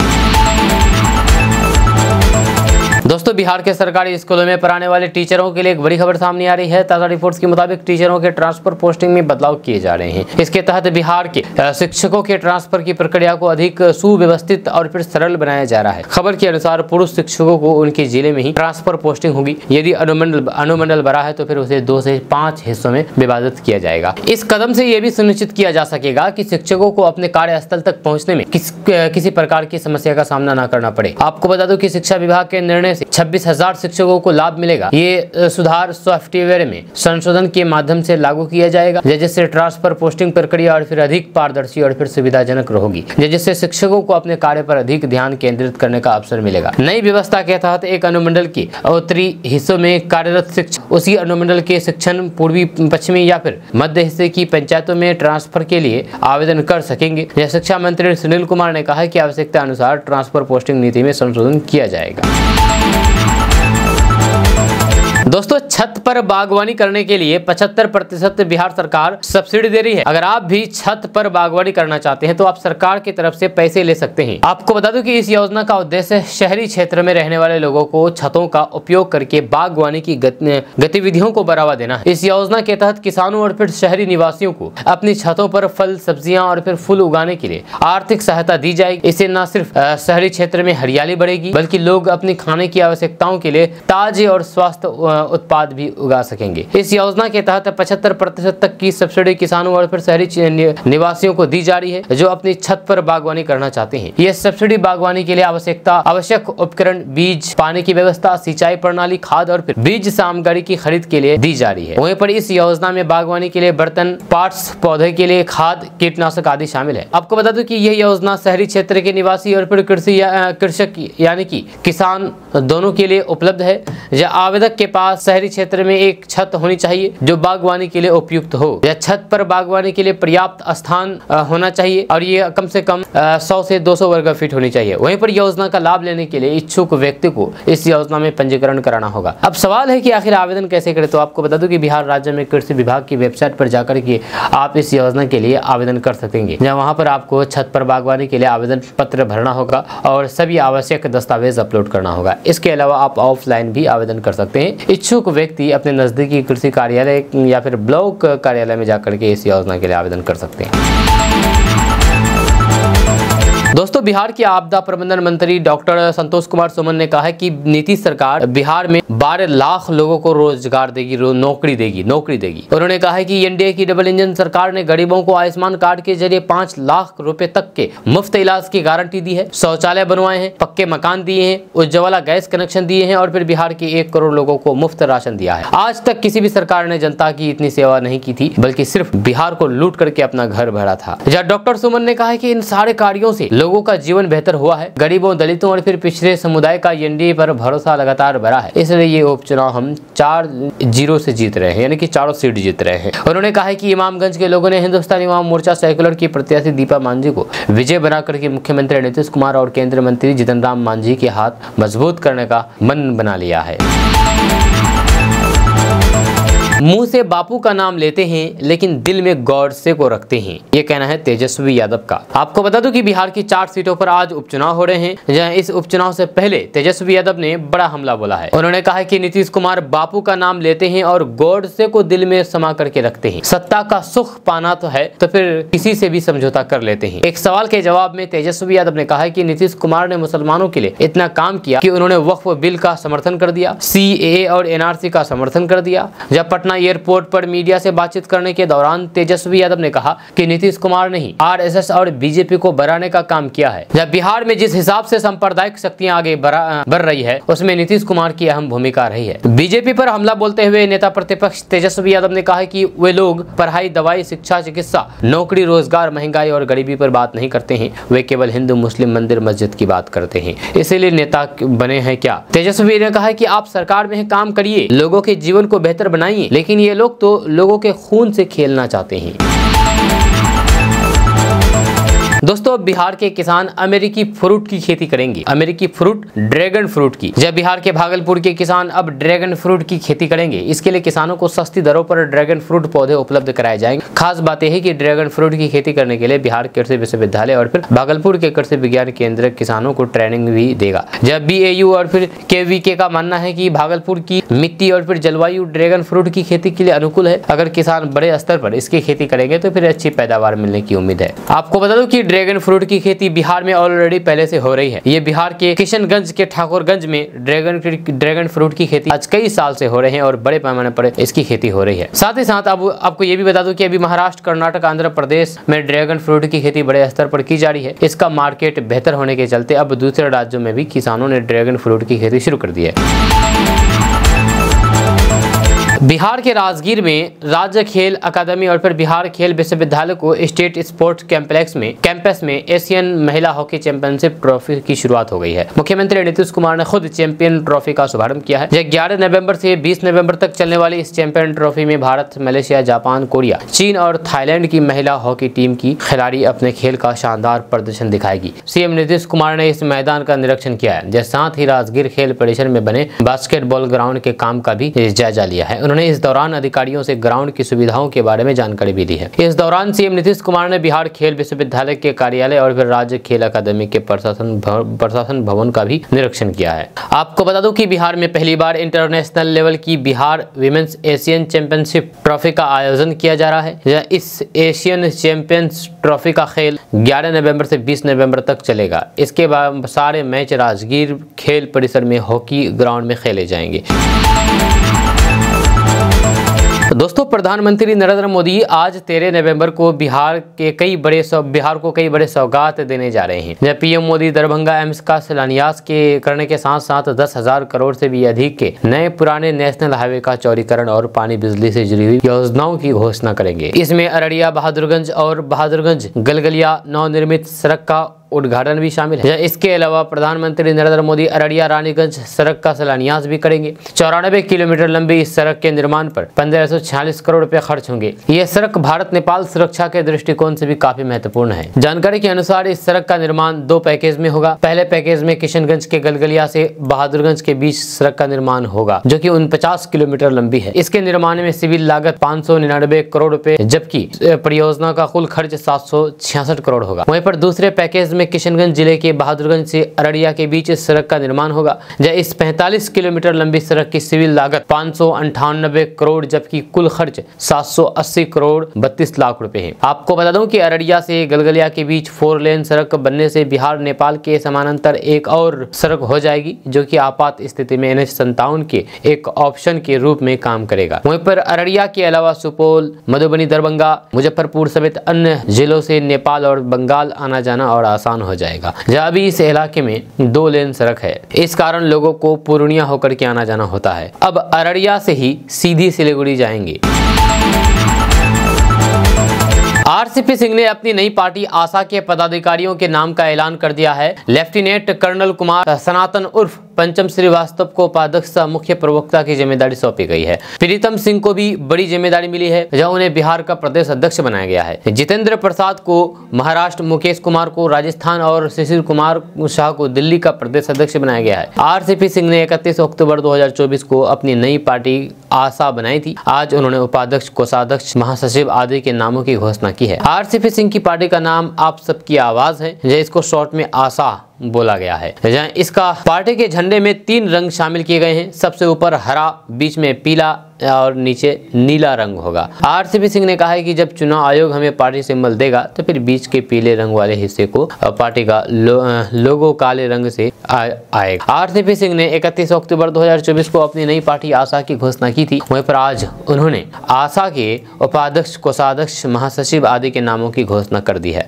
Speaker 1: दोस्तों बिहार के सरकारी स्कूलों में पढ़ाने वाले टीचरों के लिए एक बड़ी खबर सामने आ रही है। ताजा रिपोर्ट्स के मुताबिक टीचरों के ट्रांसफर पोस्टिंग में बदलाव किए जा रहे हैं। इसके तहत बिहार के शिक्षकों के ट्रांसफर की प्रक्रिया को अधिक सुव्यवस्थित और फिर सरल बनाया जा रहा है। खबर के अनुसार पुरुष शिक्षकों को उनके जिले में ही ट्रांसफर पोस्टिंग होगी। यदि अनुमंडल बड़ा है तो फिर उसे 2 से 5 हिस्सों में विभाजित किया जाएगा। इस कदम से यह भी सुनिश्चित किया जा सकेगा कि शिक्षकों को अपने कार्यस्थल तक पहुंचने में किसी प्रकार की समस्या का सामना न करना पड़े। आपको बता दूं कि शिक्षा विभाग के निर्णय से 26,000 शिक्षकों को लाभ मिलेगा। ये सुधार सॉफ्टवेयर में संशोधन के माध्यम से लागू किया जाएगा, जिससे ट्रांसफर पोस्टिंग प्रक्रिया और फिर अधिक पारदर्शी और फिर सुविधाजनक होगी, जिससे शिक्षकों को अपने कार्य पर अधिक ध्यान केंद्रित करने का अवसर मिलेगा। नई व्यवस्था के तहत एक अनुमंडल के उत्तरी हिस्सों में कार्यरत शिक्षक उसी अनुमंडल के शिक्षण पूर्वी, पश्चिमी या फिर मध्य हिस्से की पंचायतों में ट्रांसफर के लिए आवेदन कर सकेंगे। शिक्षा मंत्री सुनील कुमार ने कहा कि आवश्यकता अनुसार ट्रांसफर पोस्टिंग नीति में संशोधन किया जाएगा। दोस्तों छत पर बागवानी करने के लिए 75% बिहार सरकार सब्सिडी दे रही है। अगर आप भी छत पर बागवानी करना चाहते हैं तो आप सरकार की तरफ से पैसे ले सकते हैं। आपको बता दूं कि इस योजना का उद्देश्य शहरी क्षेत्र में रहने वाले लोगों को छतों का उपयोग करके बागवानी की गतिविधियों को बढ़ावा देना है। इस योजना के तहत किसानों और फिर शहरी निवासियों को अपनी छतों पर फल, सब्जियां और फिर फूल उगाने के लिए आर्थिक सहायता दी जाएगी। इससे न सिर्फ शहरी क्षेत्र में हरियाली बढ़ेगी बल्कि लोग अपनी खाने की आवश्यकताओं के लिए ताजे और स्वास्थ्य उत्पाद भी उगा सकेंगे। इस योजना के तहत 75% तक की सब्सिडी किसानों और फिर शहरी निवासियों को दी जा रही है जो अपनी छत पर बागवानी करना चाहते हैं। यह सब्सिडी बागवानी के लिए आवश्यक उपकरण, बीज, पानी की व्यवस्था, सिंचाई प्रणाली, खाद और फिर बीज सामग्री की खरीद के लिए दी जा रही है। वहीं पर इस योजना में बागवानी के लिए बर्तन, पार्ट्स, पौधे के लिए खाद, कीटनाशक आदि शामिल है। आपको बता दूं कि यह योजना शहरी क्षेत्र के निवासी और फिर कृषक यानी कि किसान दोनों के लिए उपलब्ध है। आवेदक के पास शहरी क्षेत्र में एक छत होनी चाहिए जो बागवानी के लिए उपयुक्त हो। या छत पर बागवानी के लिए पर्याप्त स्थान होना चाहिए और ये कम से कम 100 से 200 वर्ग फीट होनी चाहिए। वहीं पर योजना का लाभ लेने के लिए इच्छुक व्यक्ति को इस योजना में पंजीकरण कराना होगा। अब सवाल है कि आखिर आवेदन कैसे करें, तो आपको बता दूं कि बिहार राज्य में कृषि विभाग की वेबसाइट पर जाकर के आप इस योजना के लिए आवेदन कर सकेंगे। वहाँ पर आपको छत पर बागवानी के लिए आवेदन पत्र भरना होगा और सभी आवश्यक दस्तावेज अपलोड करना होगा। इसके अलावा आप ऑफलाइन भी आवेदन कर सकते हैं। इच्छुक व्यक्ति अपने नजदीकी कृषि कार्यालय या फिर ब्लॉक कार्यालय में जाकर के इस योजना के लिए आवेदन कर सकते हैं। दोस्तों बिहार के आपदा प्रबंधन मंत्री डॉक्टर संतोष कुमार सुमन ने कहा है कि नीतीश सरकार बिहार में 12 लाख लोगों को रोजगार देगी, नौकरी देगी। उन्होंने कहा है कि एनडीए की डबल इंजन सरकार ने गरीबों को आयुष्मान कार्ड के जरिए 5 लाख रुपए तक के मुफ्त इलाज की गारंटी दी है, शौचालय बनवाए हैं, पक्के मकान दिए हैं, उज्ज्वला गैस कनेक्शन दिए हैं और फिर बिहार के 1 करोड़ लोगों को मुफ्त राशन दिया है। आज तक किसी भी सरकार ने जनता की इतनी सेवा नहीं की थी, बल्कि सिर्फ बिहार को लूट करके अपना घर भरा था। डॉक्टर सुमन ने कहा है कि इन सारे कार्यों से लोगों का जीवन बेहतर हुआ है। गरीबों, दलितों और फिर पिछड़े समुदाय का एनडीए पर भरोसा लगातार बढ़ा है। इसलिए ये उपचुनाव हम 4-0 से जीत रहे हैं, यानी कि 4 सीट जीत रहे हैं। उन्होंने कहा है कि इमामगंज के लोगों ने हिंदुस्तानी अवाम मोर्चा सेक्युलर की प्रत्याशी दीपा मांझी को विजय बनाकर के मुख्यमंत्री नीतीश कुमार और केंद्रीय मंत्री जीतन राम मांझी के हाथ मजबूत करने का मन बना लिया है। मुंह से बापू का नाम लेते हैं लेकिन दिल में गॉडसे को रखते हैं, ये कहना है तेजस्वी यादव का। आपको बता दूं कि बिहार की 4 सीटों पर आज उपचुनाव हो रहे हैं, जहां इस उपचुनाव से पहले तेजस्वी यादव ने बड़ा हमला बोला है। उन्होंने कहा है कि नीतीश कुमार बापू का नाम लेते हैं और गॉडसे को दिल में समा करके रखते हैं। सत्ता का सुख पाना तो है तो फिर किसी से भी समझौता कर लेते हैं। एक सवाल के जवाब में तेजस्वी यादव ने कहा है कि नीतीश कुमार ने मुसलमानों के लिए इतना काम किया कि उन्होंने वक्फ बिल का समर्थन कर दिया, CAA और NRC का समर्थन कर दिया। जब पटना एयरपोर्ट पर मीडिया से बातचीत करने के दौरान तेजस्वी यादव ने कहा कि नीतीश कुमार ने ही RSS और बीजेपी को बढ़ाने का काम किया है। जब बिहार में जिस हिसाब से सांप्रदायिक शक्तियां आगे बढ़ रही है उसमें नीतीश कुमार की अहम भूमिका रही है। बीजेपी पर हमला बोलते हुए नेता प्रतिपक्ष तेजस्वी यादव ने कहा कि वे लोग पढ़ाई, दवाई, शिक्षा, चिकित्सा, नौकरी, रोजगार, महंगाई और गरीबी पर बात नहीं करते हैं, वे केवल हिंदू मुस्लिम मंदिर मस्जिद की बात करते हैं। इसीलिए नेता बने हैं क्या? तेजस्वी ने कहा कि आप सरकार में काम करिए, लोगों के जीवन को बेहतर बनाइए, लेकिन ये लोग तो लोगों के खून से खेलना चाहते हैं। दोस्तों बिहार के किसान अमेरिकी फ्रूट की खेती करेंगे। अमेरिकी फ्रूट, ड्रैगन फ्रूट की। जब बिहार के भागलपुर के किसान अब ड्रैगन फ्रूट की खेती करेंगे, इसके लिए किसानों को सस्ती दरों पर ड्रैगन फ्रूट पौधे उपलब्ध कराए जाएंगे। खास बात यह है कि ड्रैगन फ्रूट की खेती करने के लिए बिहार कृषि विश्वविद्यालय और फिर भागलपुर के कृषि विज्ञान केंद्र किसानों को ट्रेनिंग भी देगा। जब BAU और फिर KVK का मानना है कि भागलपुर की मिट्टी और फिर जलवायु ड्रैगन फ्रूट की खेती के लिए अनुकूल है। अगर किसान बड़े स्तर पर इसकी खेती करेंगे तो फिर अच्छी पैदावार मिलने की उम्मीद है। आपको बता दूं कि ड्रैगन फ्रूट की खेती बिहार में ऑलरेडी पहले से हो रही है। ये बिहार के किशनगंज के ठाकुरगंज में ड्रैगन फ्रूट की खेती आज कई साल से हो रहे हैं और बड़े पैमाने पर इसकी खेती हो रही है। साथ ही साथ अब आपको ये भी बता दूं कि अभी महाराष्ट्र, कर्नाटक, आंध्र प्रदेश में ड्रैगन फ्रूट की खेती बड़े स्तर पर की जा रही है। इसका मार्केट बेहतर होने के चलते अब दूसरे राज्यों में भी किसानों ने ड्रैगन फ्रूट की खेती शुरू कर दी है। बिहार के राजगीर में राज्य खेल अकादमी और फिर बिहार खेल विश्वविद्यालय को स्टेट स्पोर्ट्स कैंपस में एशियन महिला हॉकी चैंपियनशिप ट्रॉफी की शुरुआत हो गई है। मुख्यमंत्री नीतीश कुमार ने खुद चैंपियन ट्रॉफी का शुभारंभ किया है। 11 नवंबर से 20 नवंबर तक चलने वाली इस चैंपियन ट्रॉफी में भारत, मलेशिया, जापान, कोरिया, चीन और थाईलैंड की महिला हॉकी टीम की खिलाड़ी अपने खेल का शानदार प्रदर्शन दिखाएगी। CM नीतीश कुमार ने इस मैदान का निरीक्षण किया है। साथ ही राजगीर खेल परिसर में बने बास्केटबॉल ग्राउंड के काम का भी जायजा लिया है। उन्होंने इस दौरान अधिकारियों से ग्राउंड की सुविधाओं के बारे में जानकारी भी दी है। इस दौरान CM नीतीश कुमार ने बिहार खेल विश्वविद्यालय के कार्यालय और फिर राज्य खेल अकादमी के प्रशासन भवन का भी निरीक्षण किया है। आपको बता दूं कि बिहार में पहली बार इंटरनेशनल लेवल की Bihar women's Asian championship trophy का आयोजन किया जा रहा है। इस एशियन चैंपियंस ट्रॉफी का खेल 11 नवंबर से 20 नवंबर तक चलेगा। इसके बाद सारे मैच राजगीर खेल परिसर में हॉकी ग्राउंड में खेले जाएंगे। दोस्तों प्रधानमंत्री नरेंद्र मोदी आज 13 नवंबर को बिहार को कई बड़े सौगात देने जा रहे हैं। जब PM मोदी दरभंगा एम्स का शिलान्यास करने के साथ साथ 10,000 करोड़ से भी अधिक के नए पुराने नेशनल हाईवे का चौड़ीकरण और पानी बिजली से जुड़ी हुई योजनाओं की घोषणा करेंगे। इसमें अररिया बहादुरगंज और बहादुरगंज गलगलिया नवनिर्मित सड़क का उद्घाटन भी शामिल है। इसके अलावा प्रधानमंत्री नरेंद्र मोदी अररिया रानीगंज सड़क का शिलान्यास भी करेंगे। 94 किलोमीटर लंबी इस सड़क के निर्माण पर 1546 करोड़ रुपए खर्च होंगे। यह सड़क भारत नेपाल सुरक्षा के दृष्टिकोण से भी काफी महत्वपूर्ण है। जानकारी के अनुसार इस सड़क का निर्माण 2 पैकेज में होगा। पहले पैकेज में किशनगंज के गलगलिया से बहादुरगंज के बीच सड़क का निर्माण होगा, जो कि 49 किलोमीटर लंबी है। इसके निर्माण में सिविल लागत 599 करोड़ रुपए, जबकि परियोजना का कुल खर्च 766 करोड़ होगा। वहीं पर दूसरे पैकेज में किशनगंज जिले के बहादुरगंज से अररिया के बीच सड़क का निर्माण होगा। इस 45 किलोमीटर लंबी सड़क की सिविल लागत 598 करोड़, जबकि कुल खर्च 780 करोड़ 32 लाख रुपए है। आपको बता दूं कि अररिया से गलगलिया के बीच 4 लेन सड़क बनने से बिहार नेपाल के समानांतर एक और सड़क हो जाएगी, जो कि आपात स्थिति में NH-57 के एक ऑप्शन के रूप में काम करेगा। वहीं पर अररिया के अलावा सुपौल, मधुबनी, दरभंगा, मुजफ्फरपुर समेत अन्य जिलों से नेपाल और बंगाल आना जाना और आसान हो जाएगा। जहाँ भी इस इलाके में 2 लेन सड़क है, इस कारण लोगों को पूर्णिया होकर के आना जाना होता है। अब अररिया से ही सीधी सिलीगुड़ी जाएंगे। RCP सिंह ने अपनी नई पार्टी आशा के पदाधिकारियों के नाम का ऐलान कर दिया है। लेफ्टिनेंट कर्नल कुमार सनातन उर्फ पंचम श्रीवास्तव को उपाध्यक्ष सह मुख्य प्रवक्ता की जिम्मेदारी सौंपी गई है। प्रीतम सिंह को भी बड़ी जिम्मेदारी मिली है, जहां उन्हें बिहार का प्रदेश अध्यक्ष बनाया गया है। जितेंद्र प्रसाद को महाराष्ट्र, मुकेश कुमार को राजस्थान और शिशिर कुमार शाह को दिल्ली का प्रदेश अध्यक्ष बनाया गया है। RCP सिंह ने 31 अक्टूबर 2024 को अपनी नई पार्टी आशा बनाई थी। आज उन्होंने उपाध्यक्ष, कोषाध्यक्ष, महासचिव आदि के नामों की घोषणा की है। RCP सिंह की पार्टी का नाम आप सबकी आवाज है, इसको शॉर्ट में आशा बोला गया है। इसका पार्टी के झंडे में 3 रंग शामिल किए गए हैं। सबसे ऊपर हरा, बीच में पीला और नीचे नीला रंग होगा। RCP सिंह ने कहा है कि जब चुनाव आयोग हमें पार्टी सिंबल देगा तो फिर बीच के पीले रंग वाले हिस्से को पार्टी का लोगो काले रंग से आएगा। RCP सिंह ने 31 अक्टूबर 2024 को अपनी नई पार्टी आशा की घोषणा की थी। वहीं पर आज उन्होंने आशा के उपाध्यक्ष, कोषाध्यक्ष, महासचिव आदि के नामों की घोषणा कर दी है।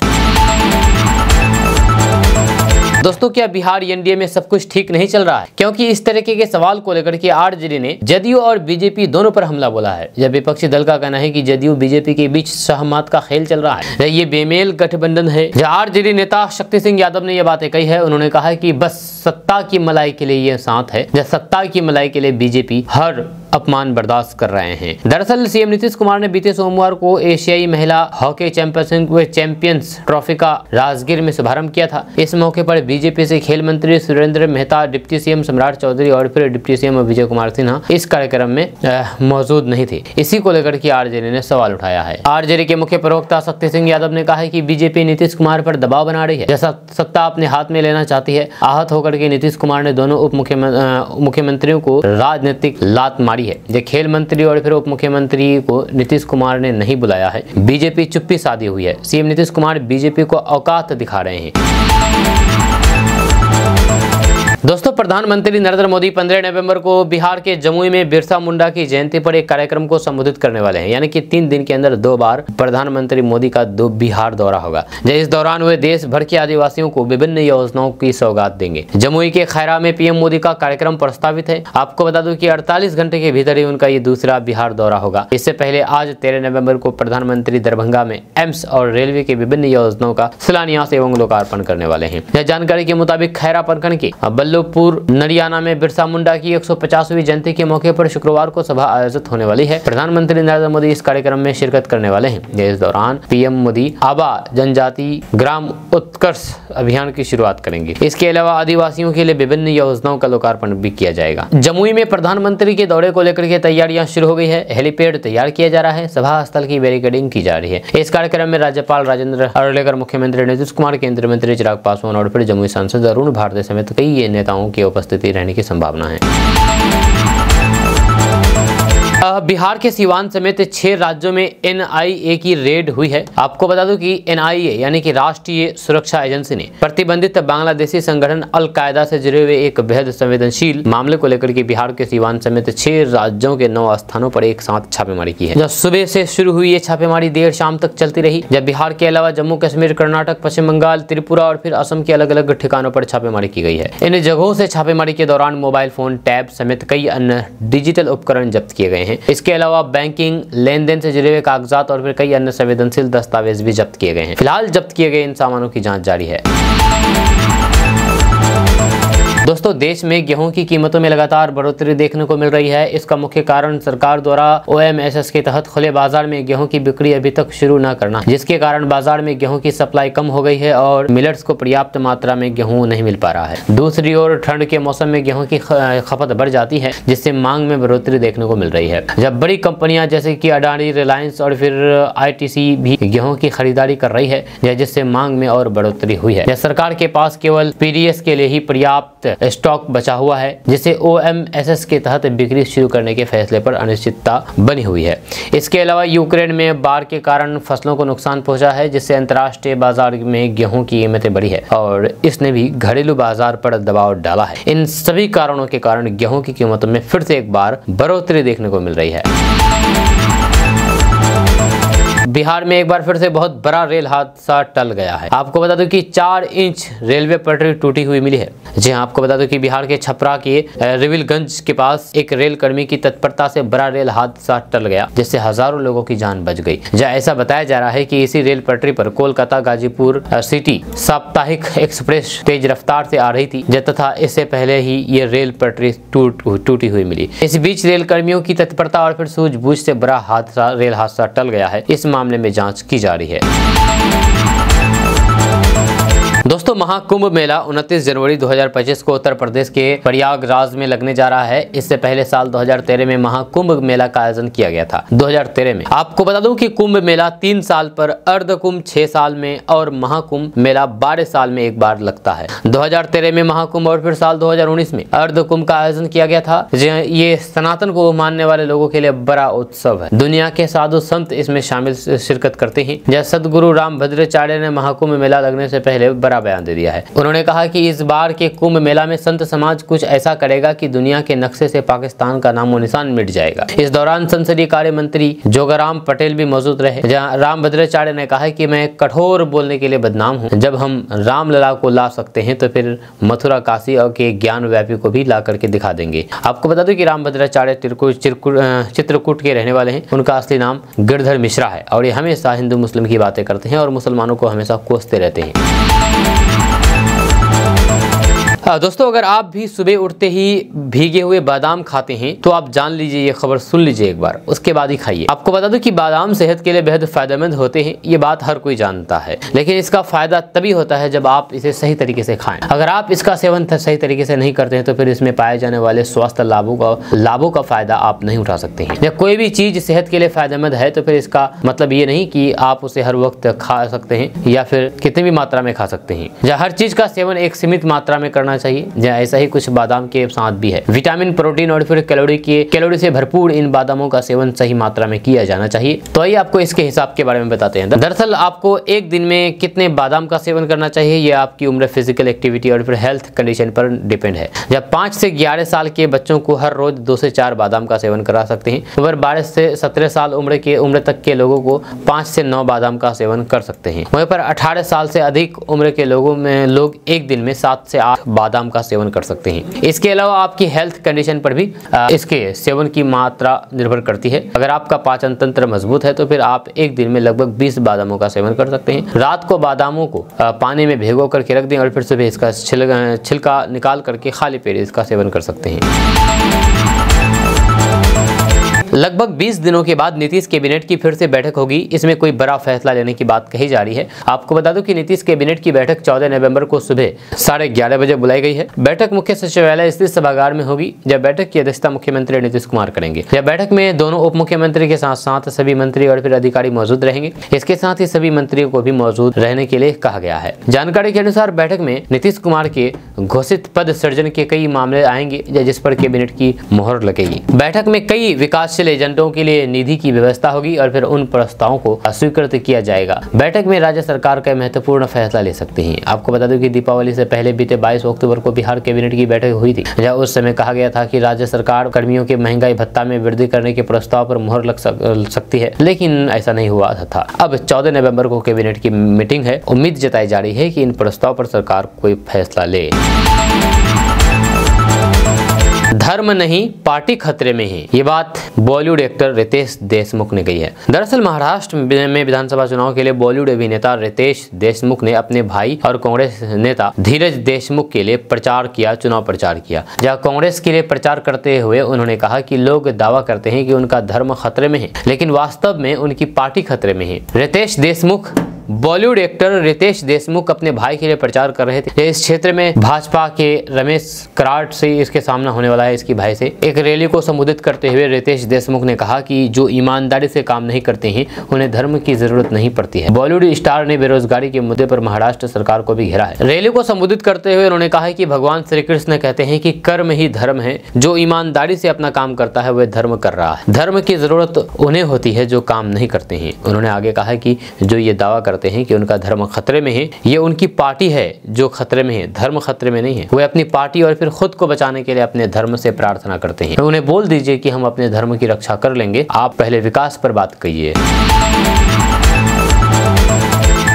Speaker 1: दोस्तों क्या बिहार एनडीए में सब कुछ ठीक नहीं चल रहा है? क्योंकि इस तरीके के सवाल को लेकर के RJD ने जदयू और बीजेपी दोनों पर हमला बोला है। जब विपक्षी दल का कहना है कि जदयू बीजेपी के बीच सहमत का खेल चल रहा है, ये बेमेल गठबंधन है। RJD नेता शक्ति सिंह यादव ने यह बातें कही है। उन्होंने कहा है कि बस सत्ता की मलाई के लिए ये साथ है, सत्ता की मलाई के लिए बीजेपी हर अपमान बर्दाश्त कर रहे हैं। दरअसल सीएम नीतीश कुमार ने बीते सोमवार को एशियाई महिला हॉकी चैंपियंस ट्रॉफी का राजगीर में शुभारंभ किया था। इस मौके पर बीजेपी से खेल मंत्री सुरेंद्र मेहता, डिप्टी सीएम सम्राट चौधरी और फिर डिप्टी सीएम विजय कुमार सिन्हा इस कार्यक्रम में मौजूद नहीं थे। इसी को लेकर के आरजेडी ने सवाल उठाया है। आरजेडी के मुख्य प्रवक्ता शक्ति सिंह यादव ने कहा है कि बीजेपी नीतीश कुमार पर दबाव बना रही है, जैसा सत्ता अपने हाथ में लेना चाहती है। आहत होकर के नीतीश कुमार ने दोनों उप मुख्यमंत्रियों को राजनीतिक लात मारी है। ये खेल मंत्री और फिर उप मुख्यमंत्री को नीतीश कुमार ने नहीं बुलाया है। बीजेपी चुप्पी साधी हुई है। सीएम नीतीश कुमार बीजेपी को औकात दिखा रहे हैं। दोस्तों, प्रधानमंत्री नरेंद्र मोदी 15 नवंबर को बिहार के जमुई में बिरसा मुंडा की जयंती पर एक कार्यक्रम को संबोधित करने वाले हैं। यानी कि 3 दिन के अंदर 2 बार प्रधानमंत्री मोदी का बिहार दौरा होगा। इस दौरान वे देश भर के आदिवासियों को विभिन्न योजनाओं की सौगात देंगे। जमुई के खैरा में पीएम मोदी का कार्यक्रम प्रस्तावित है। आपको बता दूं कि 48 घंटे के भीतर ही उनका ये दूसरा बिहार दौरा होगा। इससे पहले आज 13 नवंबर को प्रधानमंत्री दरभंगा में एम्स और रेलवे की विभिन्न योजनाओं का शिलान्यास एवं लोकार्पण करने वाले हैं। यह जानकारी के मुताबिक खैरा प्रखंड के बल्लभपुर नरियाना में बिरसा मुंडा की 150वीं जयंती के मौके पर शुक्रवार को सभा आयोजित होने वाली है। प्रधानमंत्री नरेंद्र मोदी इस कार्यक्रम में शिरकत करने वाले हैं। इस दौरान पीएम मोदी आबा जनजाति ग्राम उत्कर्ष अभियान की शुरुआत करेंगे। इसके अलावा आदिवासियों के लिए विभिन्न योजनाओं का लोकार्पण भी किया जाएगा। जमुई में प्रधानमंत्री के दौरे को लेकर के तैयारियां शुरू हो गई है। हेलीपैड तैयार किया जा रहा है। सभा स्थल की बैरिकेडिंग की जा रही है। इस कार्यक्रम में राज्यपाल राजेंद्र अर्लेकर, मुख्यमंत्री नीतीश कुमार, केंद्रीय मंत्री चिराग पासवान और फिर जमुई सांसद अरुण भारती समेत कई नेताओं की उपस्थिति रहने की संभावना है। बिहार के सिवान समेत 6 राज्यों में एनआईए की रेड हुई है। आपको बता दूं कि एनआईए यानी कि राष्ट्रीय सुरक्षा एजेंसी ने प्रतिबंधित बांग्लादेशी संगठन अल कायदा से जुड़े हुए एक बेहद संवेदनशील मामले को लेकर के बिहार के सिवान समेत 6 राज्यों के 9 स्थानों पर एक साथ छापेमारी की है। जब सुबह से शुरू हुई ये छापेमारी देर शाम तक चलती रही। जब बिहार के अलावा जम्मू कश्मीर, कर्नाटक, पश्चिम बंगाल, त्रिपुरा और फिर असम के अलग अलग ठिकानों पर छापेमारी की गई है। इन जगहों से छापेमारी के दौरान मोबाइल फोन, टैब समेत कई अन्य डिजिटल उपकरण जब्त किए गए हैं। इसके अलावा बैंकिंग लेन देन से जुड़े हुए कागजात और फिर कई अन्य संवेदनशील दस्तावेज भी जब्त किए गए हैं। फिलहाल जब्त किए गए इन सामानों की जांच जारी है। दोस्तों, देश में गेहूं की कीमतों में लगातार बढ़ोतरी देखने को मिल रही है। इसका मुख्य कारण सरकार द्वारा OMSS के तहत खुले बाजार में गेहूं की बिक्री अभी तक शुरू न करना, जिसके कारण बाजार में गेहूं की सप्लाई कम हो गई है और मिलर्स को पर्याप्त मात्रा में गेहूं नहीं मिल पा रहा है। दूसरी ओर ठंड के मौसम में गेहूं की खपत बढ़ जाती है, जिससे मांग में बढ़ोतरी देखने को मिल रही है। जब बड़ी कंपनियां जैसे कि अडानी, रिलायंस और फिर ITC भी गेहूं की खरीदारी कर रही है, जिससे मांग में और बढ़ोतरी हुई है। सरकार के पास केवल PDS के लिए ही पर्याप्त स्टॉक बचा हुआ है, जिसे OMSS के तहत बिक्री शुरू करने के फैसले पर अनिश्चितता बनी हुई है। इसके अलावा यूक्रेन में बाढ़ के कारण फसलों को नुकसान पहुंचा है, जिससे अंतर्राष्ट्रीय बाजार में गेहूं की कीमतें बढ़ी है और इसने भी घरेलू बाजार पर दबाव डाला है। इन सभी कारणों के कारण गेहूं की कीमतों में फिर से एक बार बढ़ोतरी देखने को मिल रही है। बिहार में एक बार फिर से बहुत बड़ा रेल हादसा टल गया है। आपको बता दूं कि 4 इंच रेलवे पटरी टूटी हुई मिली है। जी हाँ, आपको बता दूं कि बिहार के छपरा के रिविलगंज के पास एक रेल कर्मी की तत्परता से बड़ा रेल हादसा टल गया, जिससे हजारों लोगों की जान बच गई। ऐसा बताया जा रहा है कि इसी रेल पटरी पर कोलकाता गाजीपुर सिटी साप्ताहिक एक्सप्रेस तेज रफ्तार से आ रही थी, तथा इससे पहले ही ये रेल पटरी टूटी हुई मिली। इस बीच रेल कर्मियों की तत्परता और फिर सूझबूझ से बड़ा रेल हादसा टल गया है। इस मामले में जांच की जा रही है। दोस्तों, महाकुंभ मेला 29 जनवरी 2025 को उत्तर प्रदेश के प्रयागराज में लगने जा रहा है। इससे पहले साल 2013 में महाकुंभ मेला का आयोजन किया गया था। 2013 में आपको बता दूं कि कुंभ मेला 3 साल पर, अर्ध कुंभ 6 साल में और महाकुंभ मेला 12 साल में एक बार लगता है। 2013 में महाकुंभ और फिर साल 2019 में अर्ध कुंभ का आयोजन किया गया था। ये सनातन को मानने वाले लोगों के लिए बड़ा उत्सव है। दुनिया के साधु संत इसमें शामिल शिरकत करते हैं। जैसे सदगुरु रामभद्राचार्य ने महाकुंभ मेला लगने से पहले बड़ा बयान दे दिया है। उन्होंने कहा कि इस बार के कुंभ मेला में संत समाज कुछ ऐसा करेगा कि दुनिया के नक्शे से पाकिस्तान का नामो निशान मिट जाएगा। इस दौरान संसदीय कार्य मंत्री जोगाराम पटेल भी मौजूद रहे। जहां रामभद्राचार्य ने कहा कि मैं कठोर बोलने के लिए बदनाम हूं। जब हम रामलला को ला सकते हैं तो फिर मथुरा काशी और के ज्ञान व्यापी को भी ला करके दिखा देंगे। आपको बता दूं कि रामभद्राचार्य चित्रकूट के रहने वाले हैं। उनका असली नाम गिरधर मिश्रा है और ये हमेशा हिंदू मुस्लिम की बातें करते हैं और मुसलमानों को हमेशा कोसते रहते हैं। दोस्तों अगर आप भी सुबह उठते ही भीगे हुए बादाम खाते हैं तो आप जान लीजिए, ये खबर सुन लीजिए एक बार, उसके बाद ही खाइए। आपको बता दूं कि बादाम सेहत के लिए बेहद फायदेमंद होते हैं, ये बात हर कोई जानता है, लेकिन इसका फायदा तभी होता है जब आप इसे सही तरीके से खाएं। अगर आप इसका सेवन सही तरीके से नहीं करते हैं तो फिर इसमें पाए जाने वाले स्वास्थ्य लाभों का फायदा आप नहीं उठा सकते हैं। जब कोई भी चीज सेहत के लिए फायदेमंद है तो फिर इसका मतलब ये नहीं कि आप उसे हर वक्त खा सकते हैं या फिर कितनी भी मात्रा में खा सकते हैं। या हर चीज का सेवन एक सीमित मात्रा में करना चाहिए। ऐसा ही कुछ बादाम के साथ भी है। विटामिन, प्रोटीन और फिर कैलोरी से भरपूर इन बादामों का सेवन सही मात्रा में किया जाना चाहिए। तो आइए आपको इसके हिसाब के बारे में बताते हैं। दरअसल आपको एक दिन में कितने बादाम का सेवन करना चाहिए ये आपकी उम्र, फिजिकल एक्टिविटी और फिर हेल्थ कंडीशन पर डिपेंड है। जब 5 से 11 साल के बच्चों को हर रोज 2 से 4 बादाम का सेवन करा सकते हैं, अगर 12 से 17 साल उम्र तक के लोगों को 5 से 9 बादाम का सेवन कर सकते हैं। वहीं पर 18 साल से अधिक उम्र के लोग एक दिन में 7 से 8 बादाम का सेवन कर सकते हैं। इसके अलावा आपकी हेल्थ कंडीशन पर भी इसके सेवन की मात्रा निर्भर करती है। अगर आपका पाचन तंत्र मजबूत है तो फिर आप एक दिन में लगभग 20 बादामों का सेवन कर सकते हैं। रात को बादामों को पानी में भिगो करके रख दें और फिर सुबह इसका छिलका निकाल करके खाली पेट इसका सेवन कर सकते हैं। लगभग 20 दिनों के बाद नीतीश कैबिनेट की फिर से बैठक होगी। इसमें कोई बड़ा फैसला लेने की बात कही जा रही है। आपको बता दूं कि नीतीश कैबिनेट की बैठक 14 नवंबर को सुबह 11:30 बजे बुलाई गई है। बैठक मुख्य सचिवालय स्थित सभागार में होगी। जब बैठक की अध्यक्षता मुख्यमंत्री नीतीश कुमार करेंगे। यह बैठक में दोनों उप मुख्यमंत्री के साथ साथ सभी मंत्री और फिर अधिकारी मौजूद रहेंगे। इसके साथ ही सभी मंत्रियों को भी मौजूद रहने के लिए कहा गया है। जानकारी के अनुसार बैठक में नीतीश कुमार के घोषित पद सृजन के कई मामले आएंगे जिस पर कैबिनेट की मोहर लगेगी। बैठक में कई विकासशील एजेंडों के लिए निधि की व्यवस्था होगी और फिर उन प्रस्तावों को स्वीकृत किया जाएगा। बैठक में राज्य सरकार का महत्वपूर्ण फैसला ले सकते हैं। आपको बता दूं कि दीपावली से पहले बीते 22 अक्टूबर को बिहार कैबिनेट की बैठक हुई थी, जहां उस समय कहा गया था कि राज्य सरकार कर्मियों के महंगाई भत्ता में वृद्धि करने के प्रस्ताव पर मोहर लग सकती है, लेकिन ऐसा नहीं हुआ था। अब 14 नवंबर को कैबिनेट की मीटिंग है। उम्मीद जताई जा रही है कि इन प्रस्ताव पर सरकार कोई फैसला ले। धर्म नहीं, पार्टी खतरे में है, ये बात बॉलीवुड एक्टर रितेश देशमुख ने कही है। दरअसल महाराष्ट्र में विधानसभा चुनाव के लिए बॉलीवुड अभिनेता रितेश देशमुख ने अपने भाई और कांग्रेस नेता धीरज देशमुख के लिए चुनाव प्रचार किया। जहां कांग्रेस के लिए प्रचार करते हुए उन्होंने कहा कि लोग दावा करते हैं कि उनका धर्म खतरे में है, लेकिन वास्तव में उनकी पार्टी खतरे में है। रितेश देशमुख, बॉलीवुड एक्टर रितेश देशमुख अपने भाई के लिए प्रचार कर रहे थे। इस क्षेत्र में भाजपा के रमेश कराड़ से इसके सामना होने वाला है। इसकी भाई से एक रैली को संबोधित करते हुए रितेश देशमुख ने कहा कि जो ईमानदारी से काम नहीं करते हैं उन्हें धर्म की जरूरत नहीं पड़ती है। बॉलीवुड स्टार ने बेरोजगारी के मुद्दे पर महाराष्ट्र सरकार को भी घेरा है। रैली को संबोधित करते हुए उन्होंने कहा कि भगवान श्री कृष्ण कहते हैं कि कर्म ही धर्म है। जो ईमानदारी से अपना काम करता है वह धर्म कर रहा है। धर्म की जरूरत उन्हें होती है जो काम नहीं करते हैं। उन्होंने आगे कहा कि जो ये दावा करते हैं कि उनका धर्म खतरे में है, ये उनकी पार्टी है जो खतरे में है, धर्म खतरे में नहीं है। वे अपनी पार्टी और फिर खुद को बचाने के लिए अपने धर्म से प्रार्थना करते हैं। उन्हें बोल दीजिए कि हम अपने धर्म की रक्षा कर लेंगे, आप पहले विकास पर बात करिए।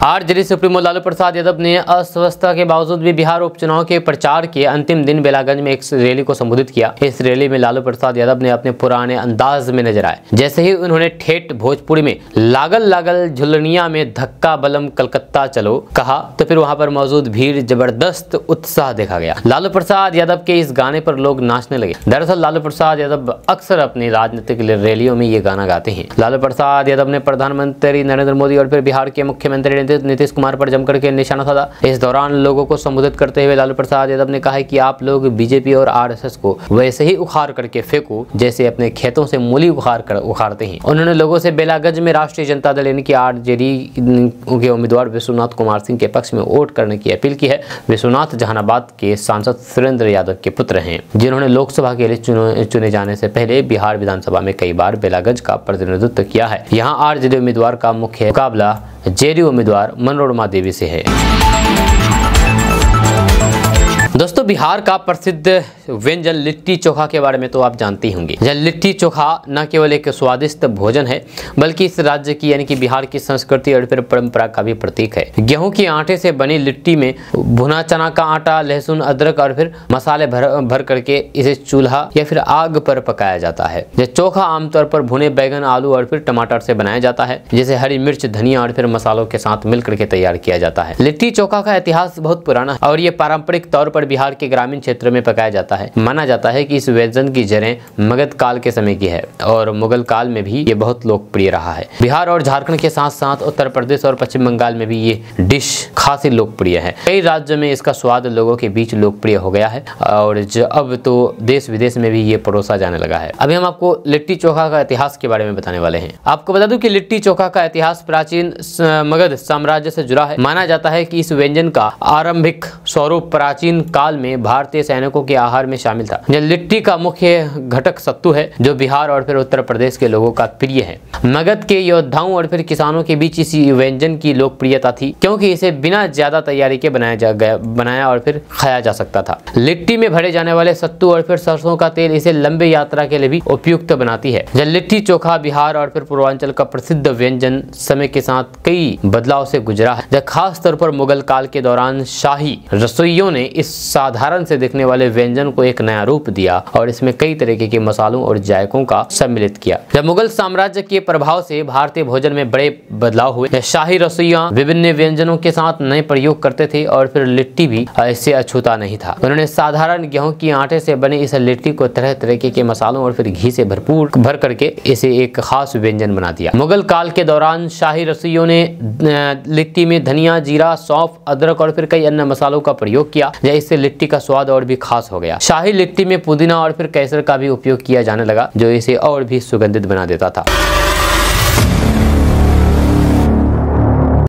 Speaker 1: आरजेडी सुप्रीमो लालू प्रसाद यादव ने अस्वस्थता के बावजूद भी बिहार उपचुनाव के प्रचार के अंतिम दिन बेलागंज में एक रैली को संबोधित किया। इस रैली में लालू प्रसाद यादव ने अपने पुराने अंदाज में नजर आए। जैसे ही उन्होंने ठेठ भोजपुरी में लागल लागल झुलनिया में धक्का बलम कलकत्ता चलो कहा तो फिर वहां पर मौजूद भीड़ जबरदस्त उत्साह देखा गया। लालू प्रसाद यादव के इस गाने पर लोग नाचने लगे। दरअसल लालू प्रसाद यादव अक्सर अपनी राजनीतिक रैलियों में ये गाना गाते हैं। लालू प्रसाद यादव ने प्रधानमंत्री नरेंद्र मोदी और फिर बिहार के मुख्यमंत्री नीतीश कुमार पर जमकर के निशाना साधा। इस दौरान लोगों को संबोधित करते हुए लालू प्रसाद यादव ने कहा कि आप लोग बीजेपी और आरएसएस को वैसे ही उखाड़ करके फेंको जैसे अपने खेतों से मूली उखाड़ते हैं। उन्होंने लोगों से बेलागंज में राष्ट्रीय जनता दल यानी कि आरजेडी के उम्मीदवार विश्वनाथ कुमार सिंह के पक्ष में वोट करने की अपील की है। विश्वनाथ जहानाबाद के सांसद सुरेंद्र यादव के पुत्र हैं, जिन्होंने लोकसभा के लिए चुने जाने से पहले बिहार विधानसभा में कई बार बेलागंज का प्रतिनिधित्व किया है। यहाँ आरजेडी उम्मीदवार का मुख्य मुकाबला जेडीयू उम्मीदवार मनोरमा देवी से है। दोस्तों बिहार का प्रसिद्ध व्यंजन लिट्टी चोखा के बारे में तो आप जानते ही होंगे। यह लिट्टी चोखा न केवल एक स्वादिष्ट भोजन है बल्कि इस राज्य की यानी कि बिहार की संस्कृति और फिर परंपरा का भी प्रतीक है। गेहूं के आटे से बनी लिट्टी में भुना चना का आटा, लहसुन, अदरक और फिर मसाले भर करके इसे चूल्हा या फिर आग पर पकाया जाता है। यह चोखा आमतौर पर भुने बैगन, आलू और फिर टमाटर से बनाया जाता है, जिसे हरी मिर्च, धनिया और फिर मसालों के साथ मिलकर के तैयार किया जाता है। लिट्टी चोखा का इतिहास बहुत पुराना है और ये पारंपरिक तौर पर बिहार के ग्रामीण क्षेत्रों में पकाया जाता है। माना जाता है कि इस व्यंजन की जड़ें मगध काल के समय की है और मुगल काल में भी ये बहुत लोकप्रिय रहा है। बिहार और झारखंड के साथ साथ उत्तर प्रदेश और पश्चिम बंगाल में भी ये डिश खासी लोकप्रिय है। कई राज्यों में इसका स्वाद लोगों के बीच लोकप्रिय हो गया है और अब तो देश विदेश में भी ये परोसा जाने लगा है। अभी हम आपको लिट्टी चोखा का इतिहास के बारे में बताने वाले हैं। आपको बता दूं कि लिट्टी चोखा का इतिहास प्राचीन मगध साम्राज्य से जुड़ा है। माना जाता है कि इस व्यंजन का आरंभिक स्वरूप प्राचीन काल में भारतीय सैनिकों के आहार में शामिल था। लिट्टी का मुख्य घटक सत्तू है जो बिहार और फिर उत्तर प्रदेश के लोगों का प्रिय है। मगध के योद्धाओं और फिर किसानों के बीच इस व्यंजन की लोकप्रियता थी क्योंकि इसे बिना ज्यादा तैयारी के बनाया और फिर खाया जा सकता था। लिट्टी में भरे जाने वाले सत्तू और फिर सरसों का तेल इसे लंबे यात्रा के लिए भी उपयुक्त बनाती है। लिट्टी चोखा बिहार और फिर पूर्वांचल का प्रसिद्ध व्यंजन समय के साथ कई बदलाव से गुजरा है। खास तौर पर मुगल काल के दौरान शाही रसोइयों ने इस साधारण से दिखने वाले व्यंजन को एक नया रूप दिया और इसमें कई तरीके के मसालों और जायकों का सम्मिलित किया। जब मुगल साम्राज्य के प्रभाव से भारतीय भोजन में बड़े बदलाव हुए। शाही रसोइया विभिन्न व्यंजनों के साथ नए प्रयोग करते थे और फिर लिट्टी भी इससे अछूता नहीं था। उन्होंने साधारण गेहूं की आटे से बने इस लिट्टी को तरह तरह के मसालों और फिर घी से भरपूर भर करके इसे एक खास व्यंजन बना दिया। मुगल काल के दौरान शाही रसोइयों ने लिट्टी में धनिया, जीरा, सौंफ, अदरक और फिर कई अन्य मसालों का प्रयोग किया इससे लिट्टी का स्वाद और भी खास हो गया। शाही लिट्टी में पुदीना और फिर केसर का भी उपयोग किया जाने लगा जो इसे और भी सुगंधित बना देता था।